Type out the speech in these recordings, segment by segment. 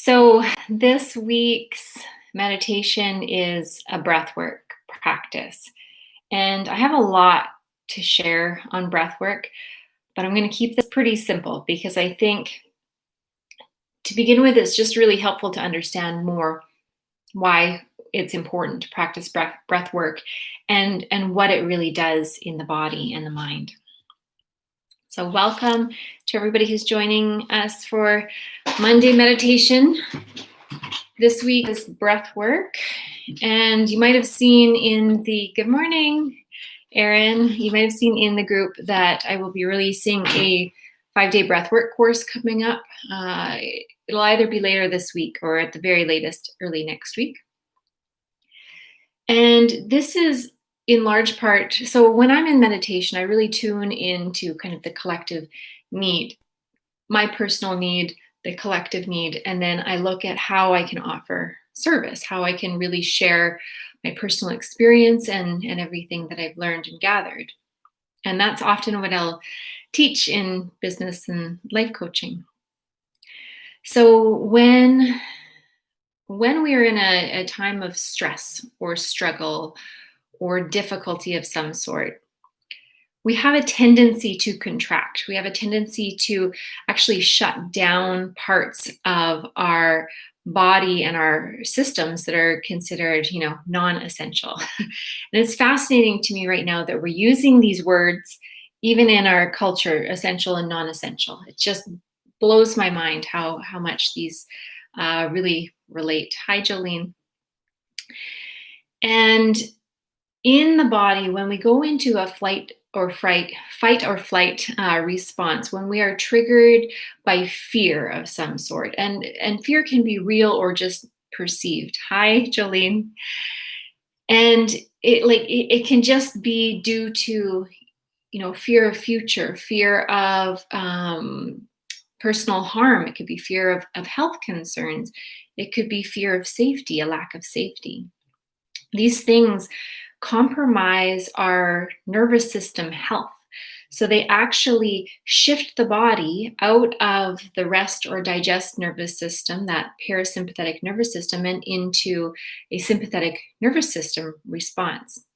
So, this week's meditation is a breathwork practice. And I have a lot to share on breathwork, but I'm going to keep this pretty simple because I think to begin with, it's just really helpful to understand more why it's important to practice breath work and what it really does in the body and the mind. So, welcome to everybody who's joining us for Monday meditation. This week is breath work, and you might have seen in the good morning, Erin. You might have seen in the group that I will be releasing a 5-day breathwork course coming up. It'll either be later this week or at the very latest early next week. And this is in large part, so when I'm in meditation, I really tune into kind of the collective need, my personal need, the collective need, and then I look at how I can offer service, how I can really share my personal experience and everything that I've learned and gathered. And that's often what I'll teach in business and life coaching. So when we are in a time of stress or struggle or difficulty of some sort, we have a tendency to contract. We have a tendency to actually shut down parts of our body and our systems that are considered, non-essential. And it's fascinating to me right now that we're using these words, even in our culture, essential and non-essential. It just blows my mind how much these really relate. Hi, Jolene. And in the body, when we go into a fight or flight response, when we are triggered by fear of some sort, and fear can be real or just perceived. Hi, Jolene. And it can just be due to, fear of future, fear of personal harm. It could be fear of health concerns. It could be fear of safety, a lack of safety. These things compromise our nervous system health. So they actually shift the body out of the rest or digest nervous system, that parasympathetic nervous system, and into a sympathetic nervous system response.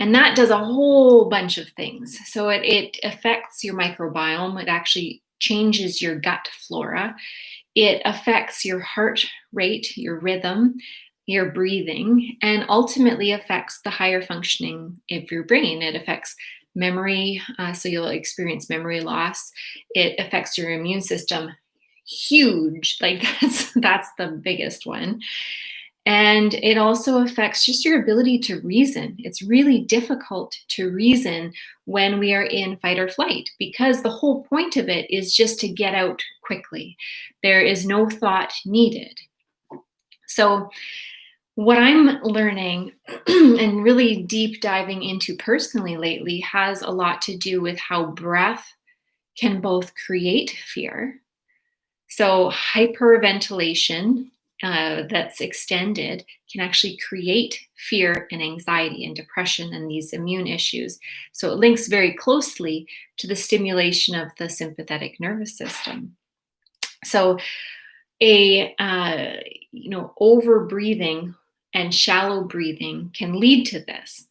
And that does a whole bunch of things. So it affects your microbiome. It actually changes your gut flora. It affects your heart rate, your rhythm, your breathing, and ultimately affects the higher functioning of your brain. It affects memory, so you'll experience memory loss. It affects your immune system, huge, like that's the biggest one. And it also affects just your ability to reason. It's really difficult to reason when we are in fight or flight because the whole point of it is just to get out quickly. There is no thought needed. So what I'm learning and really deep diving into personally lately has a lot to do with how breath can both create fear. So hyperventilation that's extended can actually create fear and anxiety and depression and these immune issues. So it links very closely to the stimulation of the sympathetic nervous system. So over breathing and shallow breathing can lead to this.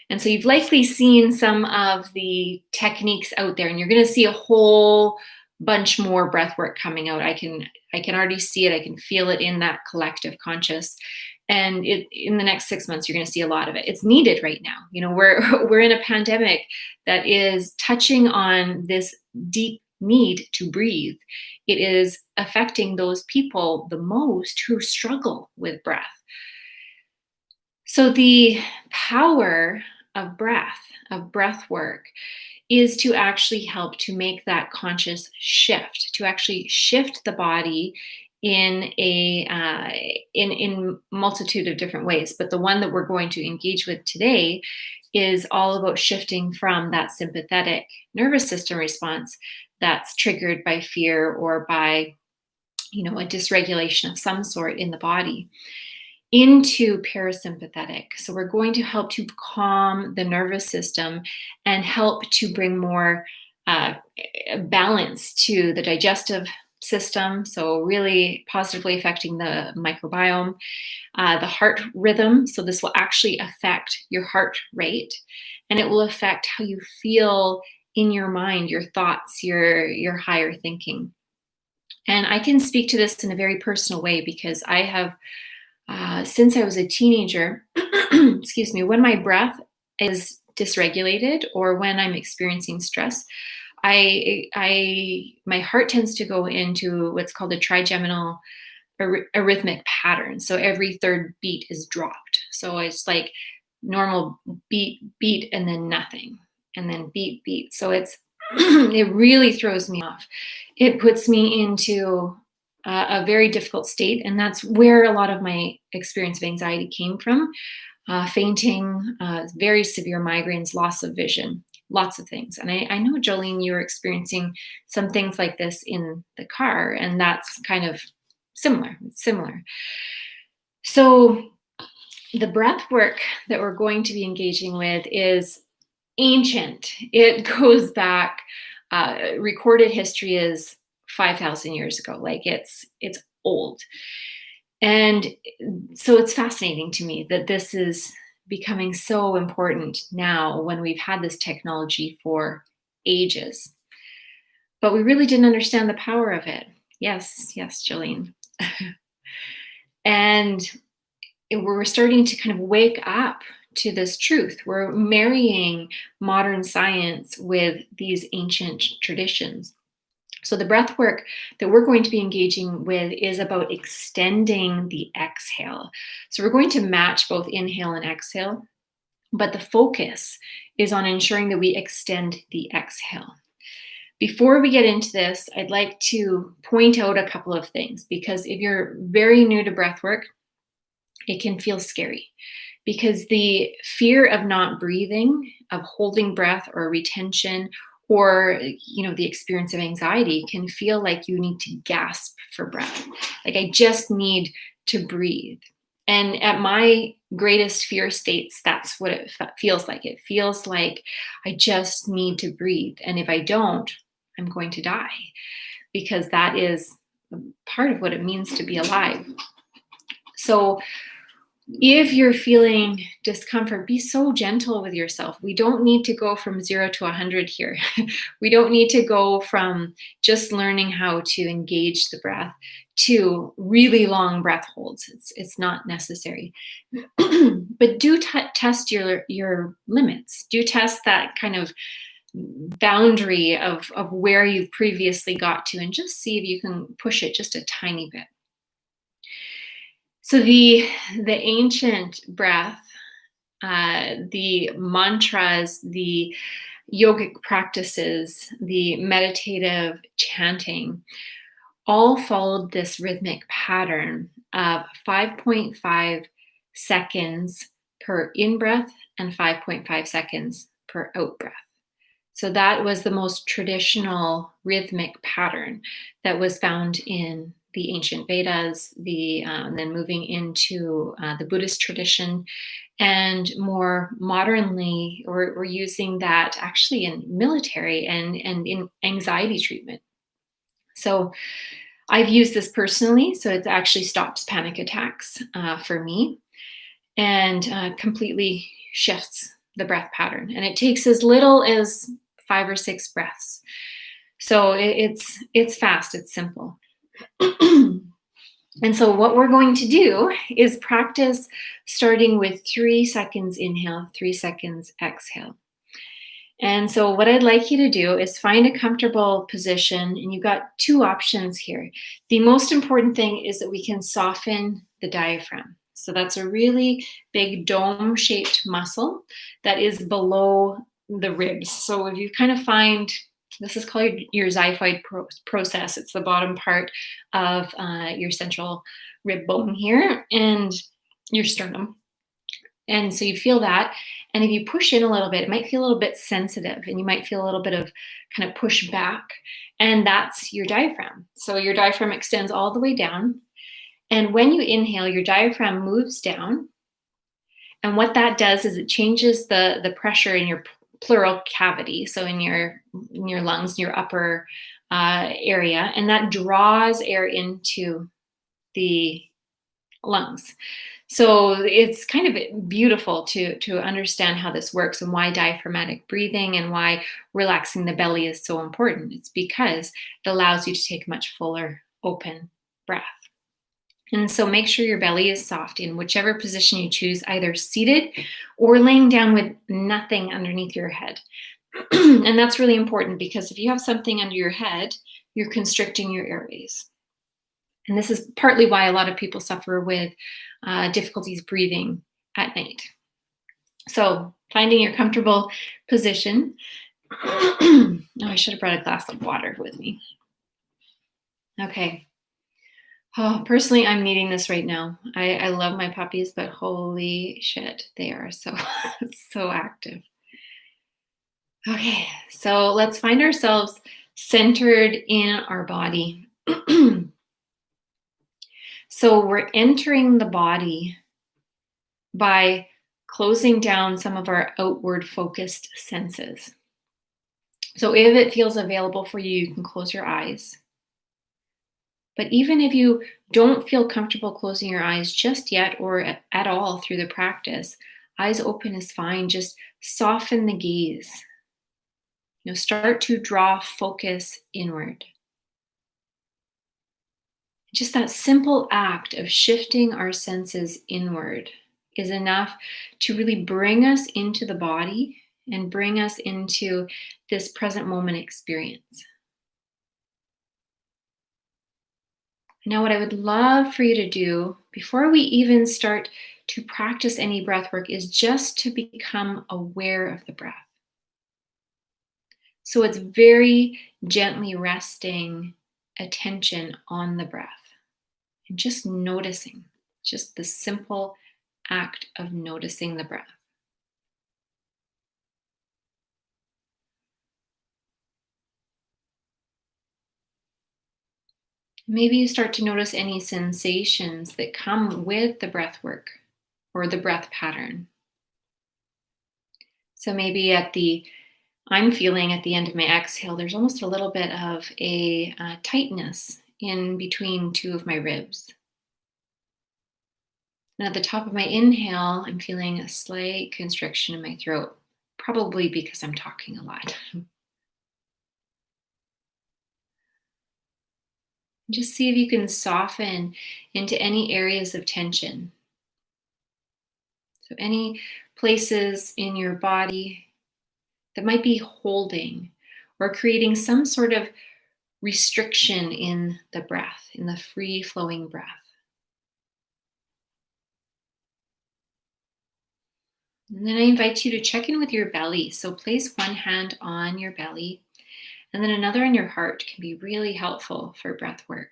And so you've likely seen some of the techniques out there, and you're going to see a whole bunch more breath work coming out. I can already see it. I can feel it in that collective conscious. And in the next 6 months, you're going to see a lot of it. It's needed right now. We're in a pandemic that is touching on this deep need to breathe. It is affecting those people the most who struggle with breath. So the power of breath work, is to actually help to make that conscious shift, to actually shift the body in in multitude of different ways. But the one that we're going to engage with today is all about shifting from that sympathetic nervous system response that's triggered by fear or by, a dysregulation of some sort in the body, into parasympathetic. So we're going to help to calm the nervous system and help to bring more balance to the digestive system, so really positively affecting the microbiome, the heart rhythm. So this will actually affect your heart rate, and it will affect how you feel in your mind, your thoughts, your higher thinking. And I can speak to this in a very personal way because I have, since I was a teenager, excuse me, when my breath is dysregulated or when I'm experiencing stress, my heart tends to go into what's called a trigeminal arrhythmic pattern. So every third beat is dropped. So it's like normal beat, beat, and then nothing, and then beat, beat. So it's it really throws me off. It puts me into a very difficult state, and that's where a lot of my experience of anxiety came from. Fainting, very severe migraines, loss of vision, lots of things. And I know, Jolene, you were experiencing some things like this in the car, and that's kind of similar. It's similar. So the breath work that we're going to be engaging with is ancient. It goes back, recorded history is 5,000 years ago. Like it's old. And so it's fascinating to me that this is becoming so important now when we've had this technology for ages. But we really didn't understand the power of it. Yes, yes, Jolene. And we're starting to kind of wake up to this truth. We're marrying modern science with these ancient traditions. So the breath work that we're going to be engaging with is about extending the exhale. So we're going to match both inhale and exhale, but the focus is on ensuring that we extend the exhale. Before we get into this, I'd like to point out a couple of things, because if you're very new to breath work, it can feel scary because the fear of not breathing, of holding breath or retention, or the experience of anxiety can feel like you need to gasp for breath. Like, I just need to breathe. And at my greatest fear states, that's what it feels like. It feels like I just need to breathe. And if I don't, I'm going to die, because that is part of what it means to be alive. So if you're feeling discomfort, be so gentle with yourself. We don't need to go from 0 to 100 here. We don't need to go from just learning how to engage the breath to really long breath holds. It's not necessary. But do test your limits. Do test that kind of boundary of where you've previously got to, and just see if you can push it just a tiny bit. So the ancient breath, the mantras, the yogic practices, the meditative chanting, all followed this rhythmic pattern of 5.5 seconds per in-breath and 5.5 seconds per out-breath. So that was the most traditional rhythmic pattern that was found in the ancient Vedas, then moving into the Buddhist tradition, and more modernly, we're using that actually in military and in anxiety treatment. So I've used this personally, so it actually stops panic attacks for me, and completely shifts the breath pattern. And it takes as little as 5 or 6 breaths. So it's fast, it's simple. And so what we're going to do is practice starting with 3 seconds inhale, 3 seconds exhale. And so what I'd like you to do is find a comfortable position, and you've got 2 options here. The most important thing is that we can soften the diaphragm. So that's a really big dome-shaped muscle that is below the ribs. So if you kind of find, this is called your xiphoid process. It's the bottom part of your central rib bone here and your sternum. And so you feel that. And if you push in a little bit, it might feel a little bit sensitive, and you might feel a little bit of kind of push back. And that's your diaphragm. So your diaphragm extends all the way down. And when you inhale, your diaphragm moves down. And what that does is it changes the pressure in your pleural cavity. So in your lungs, your upper area, and that draws air into the lungs. So it's kind of beautiful to understand how this works and why diaphragmatic breathing and why relaxing the belly is so important. It's because it allows you to take a much fuller, open breath. And so make sure your belly is soft in whichever position you choose, either seated or laying down with nothing underneath your head. And that's really important because if you have something under your head, you're constricting your airways. And this is partly why a lot of people suffer with difficulties breathing at night. So finding your comfortable position. Oh, I should have brought a glass of water with me. Okay. Oh, personally, I'm needing this right now. I love my puppies, but holy shit, they are so, so active. Okay, so let's find ourselves centered in our body. So we're entering the body by closing down some of our outward focused senses. So if it feels available for you, you can close your eyes. But even if you don't feel comfortable closing your eyes just yet or at all through the practice, eyes open is fine. Just soften the gaze. Start to draw focus inward. Just that simple act of shifting our senses inward is enough to really bring us into the body and bring us into this present moment experience. Now, what I would love for you to do before we even start to practice any breath work is just to become aware of the breath. So it's very gently resting attention on the breath and just noticing, just the simple act of noticing the breath. Maybe you start to notice any sensations that come with the breath work or the breath pattern. So maybe I'm feeling at the end of my exhale, there's almost a little bit of a tightness in between two of my ribs. And at the top of my inhale, I'm feeling a slight constriction in my throat, probably because I'm talking a lot. Just see if you can soften into any areas of tension. So any places in your body that might be holding or creating some sort of restriction in the breath, in the free flowing breath. And then I invite you to check in with your belly. So place one hand on your belly and then another on your heart can be really helpful for breath work.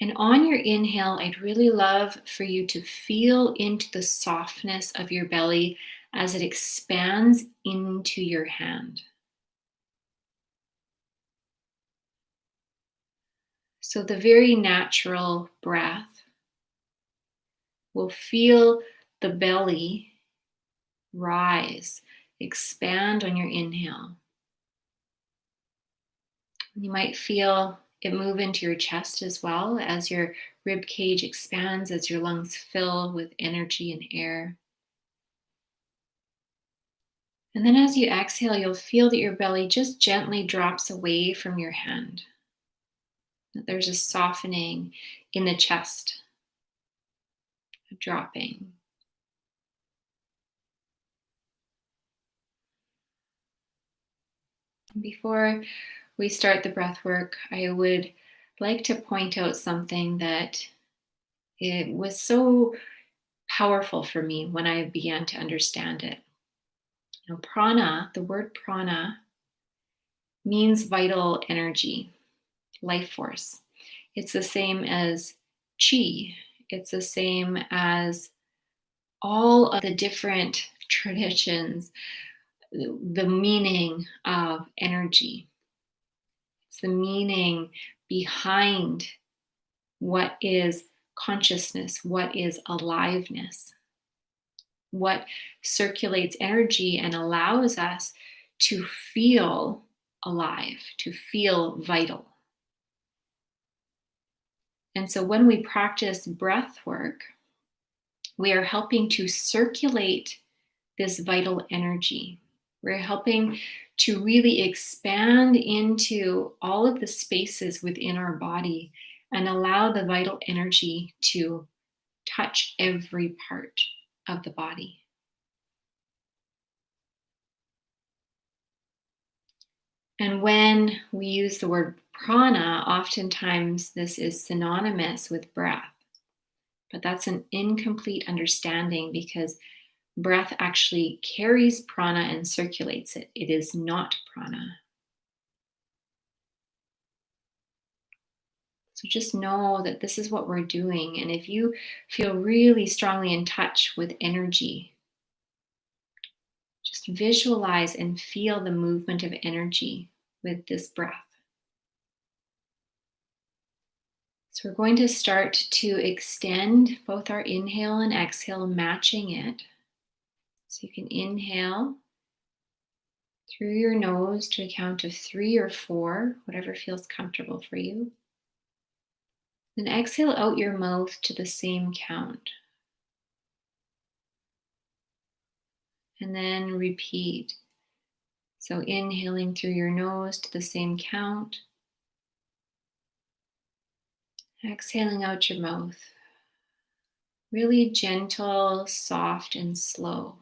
And on your inhale, I'd really love for you to feel into the softness of your belly as it expands into your hand. So the very natural breath will feel the belly rise, expand on your inhale. You might feel it move into your chest as well as your rib cage expands, as your lungs fill with energy and air. And then as you exhale, you'll feel that your belly just gently drops away from your hand. That there's a softening in the chest, a dropping. Before we start the breath work, I would like to point out something that it was so powerful for me when I began to understand it. Prana, the word prana, means vital energy, life force. It's the same as chi. It's the same as all of the different traditions, the meaning of energy. It's the meaning behind what is consciousness, what is aliveness, what circulates energy and allows us to feel alive, to feel vital. And so when we practice breath work, we are helping to circulate this vital energy. We're helping to really expand into all of the spaces within our body and allow the vital energy to touch every part of the body. And when we use the word prana, oftentimes this is synonymous with breath, but that's an incomplete understanding because breath actually carries prana and circulates it. It is not prana. So just know that this is what we're doing. And if you feel really strongly in touch with energy, just visualize and feel the movement of energy with this breath. So we're going to start to extend both our inhale and exhale, matching it. So you can inhale through your nose to a count of 3 or 4, whatever feels comfortable for you. Then exhale out your mouth to the same count. And then repeat. So inhaling through your nose to the same count. Exhaling out your mouth. Really gentle, soft, and slow.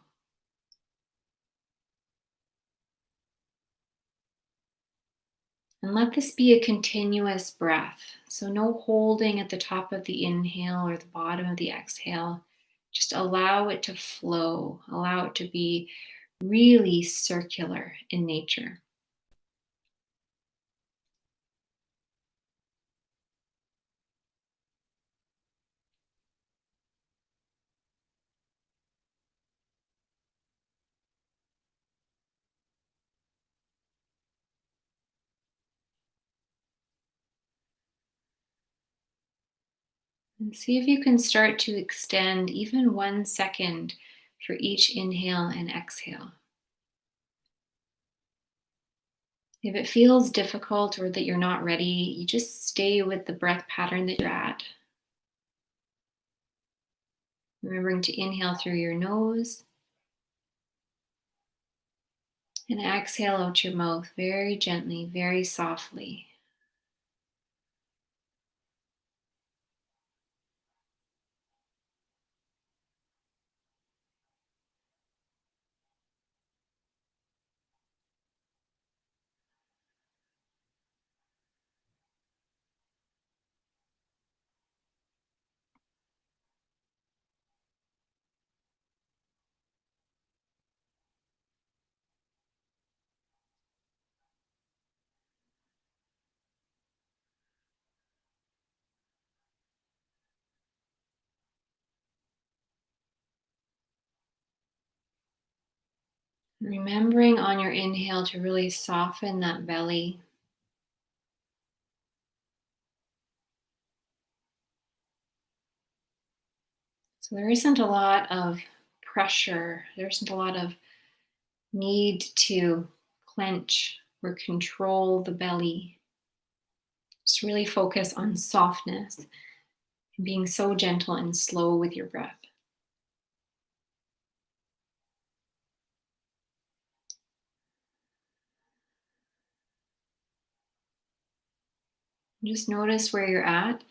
And let this be a continuous breath. So no holding at the top of the inhale or the bottom of the exhale. Just allow it to flow. Allow it to be really circular in nature. And see if you can start to extend even 1 second for each inhale and exhale. If it feels difficult or that you're not ready, you just stay with the breath pattern that you're at. Remembering to inhale through your nose and exhale out your mouth very gently, very softly. Remembering on your inhale to really soften that belly. So there isn't a lot of pressure, there isn't a lot of need to clench or control the belly. Just really focus on softness and being so gentle and slow with your breath. Just notice where you're at.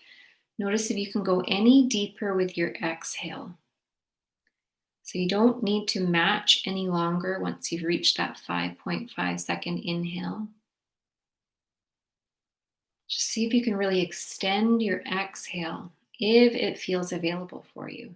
Notice if you can go any deeper with your exhale. So you don't need to match any longer once you've reached that 5.5 second inhale. Just see if you can really extend your exhale if it feels available for you.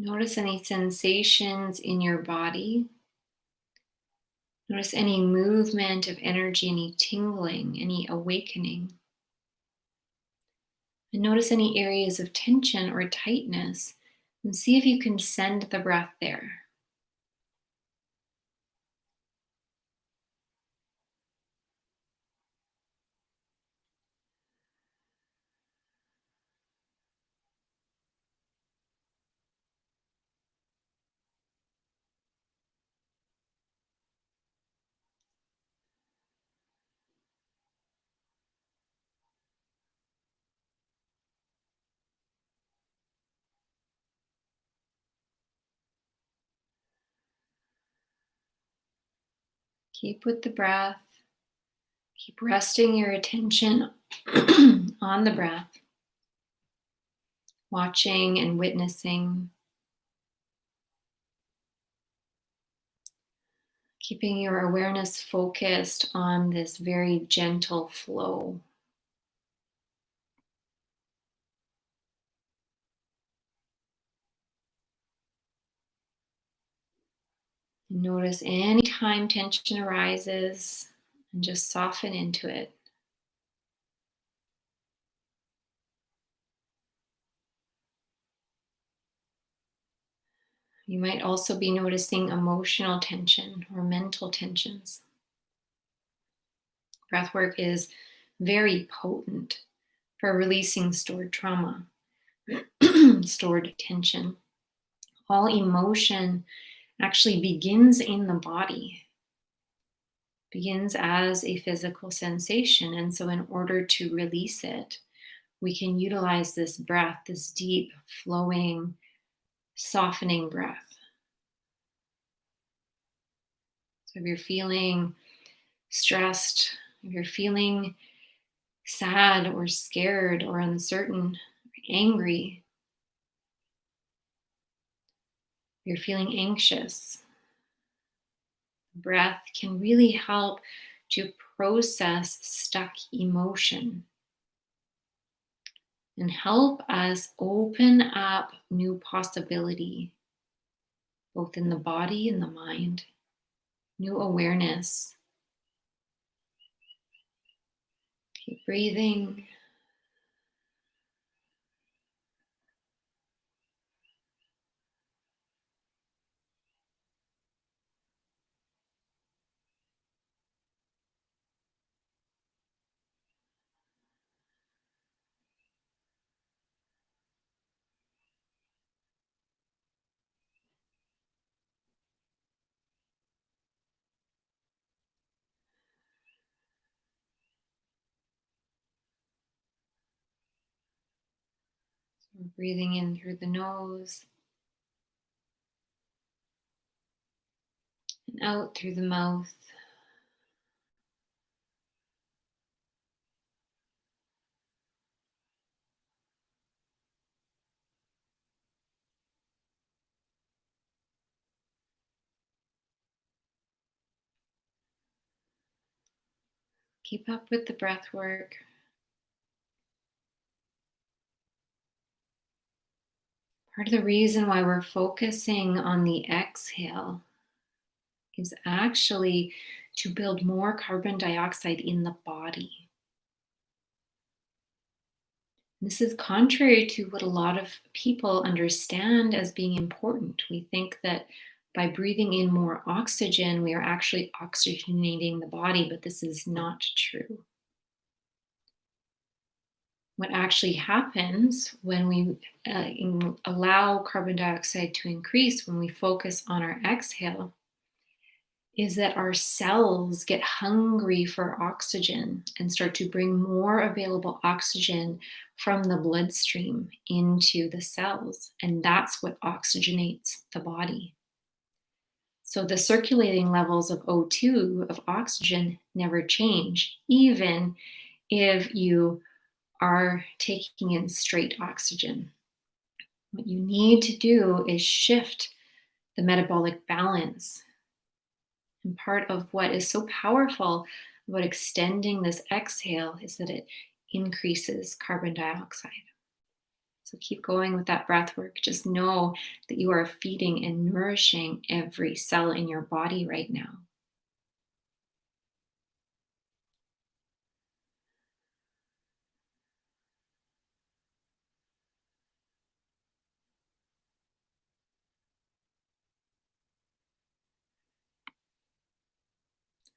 Notice any sensations in your body. Notice any movement of energy, any tingling, any awakening. And notice any areas of tension or tightness and see if you can send the breath there. Keep with the breath. Keep resting your attention on the breath, watching and witnessing, keeping your awareness focused on this very gentle flow. Notice anytime tension arises and just soften into it. You might also be noticing emotional tension or mental tensions. Breathwork is very potent for releasing stored trauma, stored tension. All emotion actually begins in the body, begins as a physical sensation. And so, in order to release it, we can utilize this breath, this deep, flowing, softening breath. So, if you're feeling stressed, if you're feeling sad or scared or uncertain, or angry, if you're feeling anxious, breath can really help to process stuck emotion and help us open up new possibility, both in the body and the mind, new awareness. Keep breathing. So breathing in through the nose and out through the mouth. Keep up with the breath work. Part of the reason why we're focusing on the exhale is actually to build more carbon dioxide in the body. This is contrary to what a lot of people understand as being important. We think that by breathing in more oxygen, we are actually oxygenating the body, but this is not true. What actually happens when we allow carbon dioxide to increase, when we focus on our exhale, is that our cells get hungry for oxygen and start to bring more available oxygen from the bloodstream into the cells. And that's what oxygenates the body. So the circulating levels of O2, of oxygen, never change, even if you are taking in straight oxygen. What you need to do is shift the metabolic balance. And part of what is so powerful about extending this exhale is that it increases carbon dioxide. So keep going with that breath work. Just know that you are feeding and nourishing every cell in your body right now.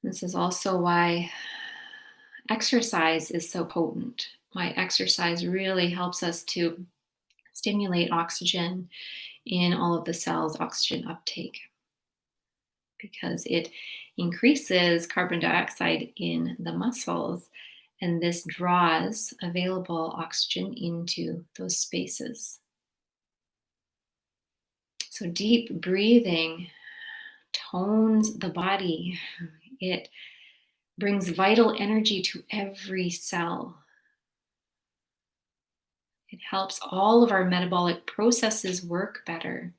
This is also why exercise is so potent, why exercise really helps us to stimulate oxygen in all of the cells, oxygen uptake, because it increases carbon dioxide in the muscles, and this draws available oxygen into those spaces. So deep breathing tones the body. It brings vital energy to every cell. It helps all of our metabolic processes work better.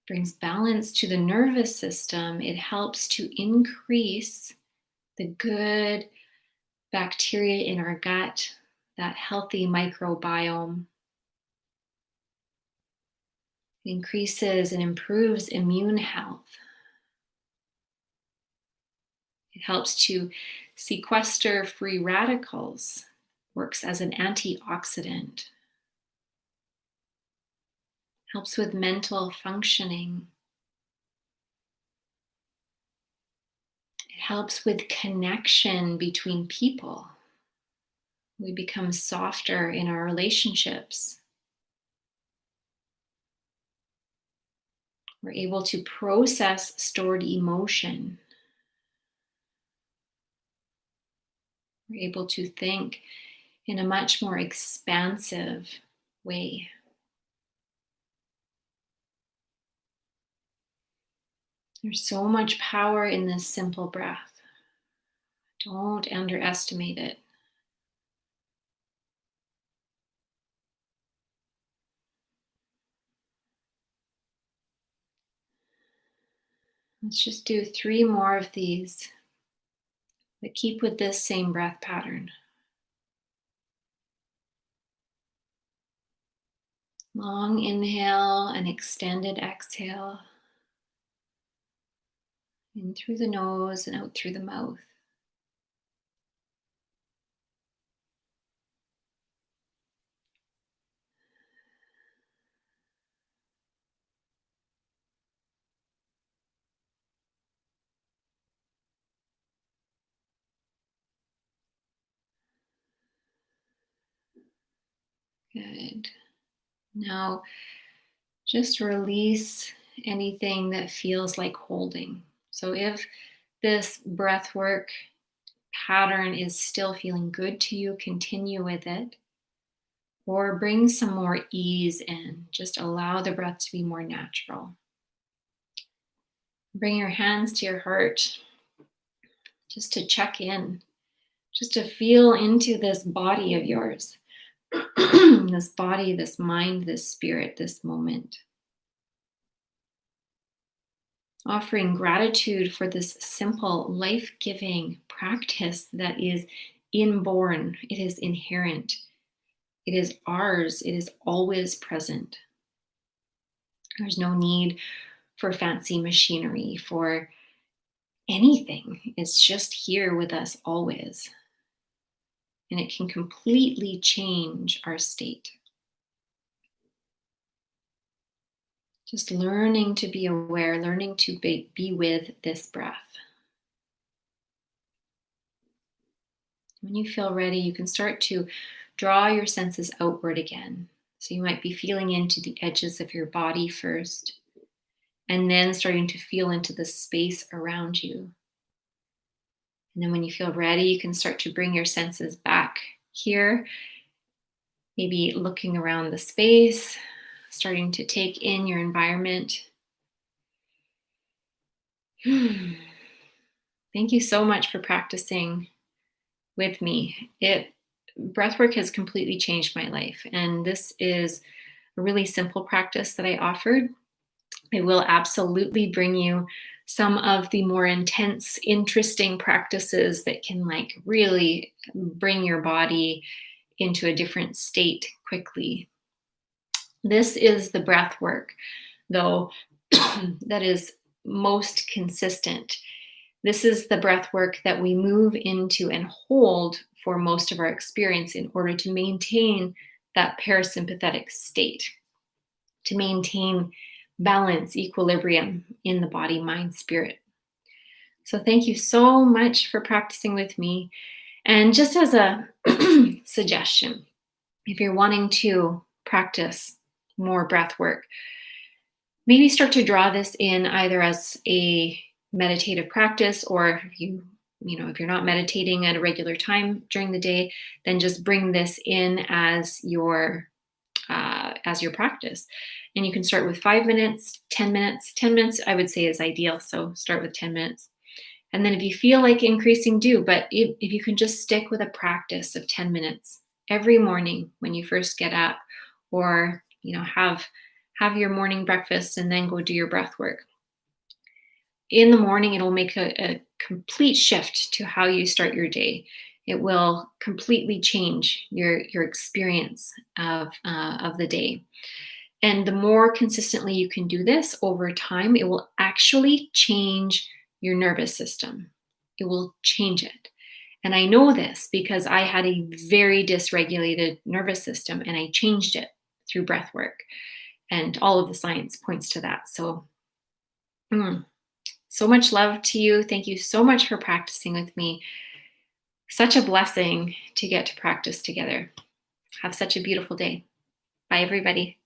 Brings balance to the nervous system. It helps to increase the good bacteria in our gut, that healthy microbiome. It increases and improves immune health. It helps to sequester free radicals, works as an antioxidant, helps with mental functioning. It helps with connection between people. We become softer in our relationships. We're able to process stored emotion. We're able to think in a much more expansive way. There's so much power in this simple breath. Don't underestimate it. Let's just do 3 more of these, but keep with this same breath pattern. Long inhale and extended exhale. In through the nose and out through the mouth. Good. Now, just release anything that feels like holding. So if this breath work pattern is still feeling good to you, continue with it. Or bring some more ease in. Just allow the breath to be more natural. Bring your hands to your heart just to check in, just to feel into this body of yours. This body, this mind, this spirit, this moment. Offering gratitude for this simple, life-giving practice that is inborn, it is inherent, it is ours, it is always present. There's no need for fancy machinery, for anything. It's just here with us always. And it can completely change our state. Just learning to be aware, learning to be with this breath. When you feel ready, you can start to draw your senses outward again. So you might be feeling into the edges of your body first, and then starting to feel into the space around you. And then when you feel ready, you can start to bring your senses back here, maybe looking around the space, starting to take in your environment. Thank you so much for practicing with me. Breathwork has completely changed my life, and this is a really simple practice that I offered. I will absolutely bring you some of the more intense, interesting practices that can really bring your body into a different state quickly. This is the breath work, though, that is most consistent. This is the breath work that we move into and hold for most of our experience in order to maintain that parasympathetic state, to maintain balance, equilibrium in the body, mind, spirit. So thank you so much for practicing with me. And just as a suggestion, if you're wanting to practice more breath work, maybe start to draw this in either as a meditative practice, or if you're not meditating at a regular time during the day, then just bring this in as your as your practice. And you can start with 5 minutes, 10 minutes. 10 minutes, I would say, is ideal. So start with 10 minutes. And then if you feel like increasing, do. But if you can just stick with a practice of 10 minutes every morning when you first get up, or have your morning breakfast and then go do your breath work. In the morning, it'll make a complete shift to how you start your day. It will completely change your experience of the day. And the more consistently you can do this over time, it will actually change your nervous system. It will change it. And I know this because I had a very dysregulated nervous system and I changed it through breath work. And all of the science points to that. So, so much love to you. Thank you so much for practicing with me. Such a blessing to get to practice together. Have such a beautiful day. Bye, everybody.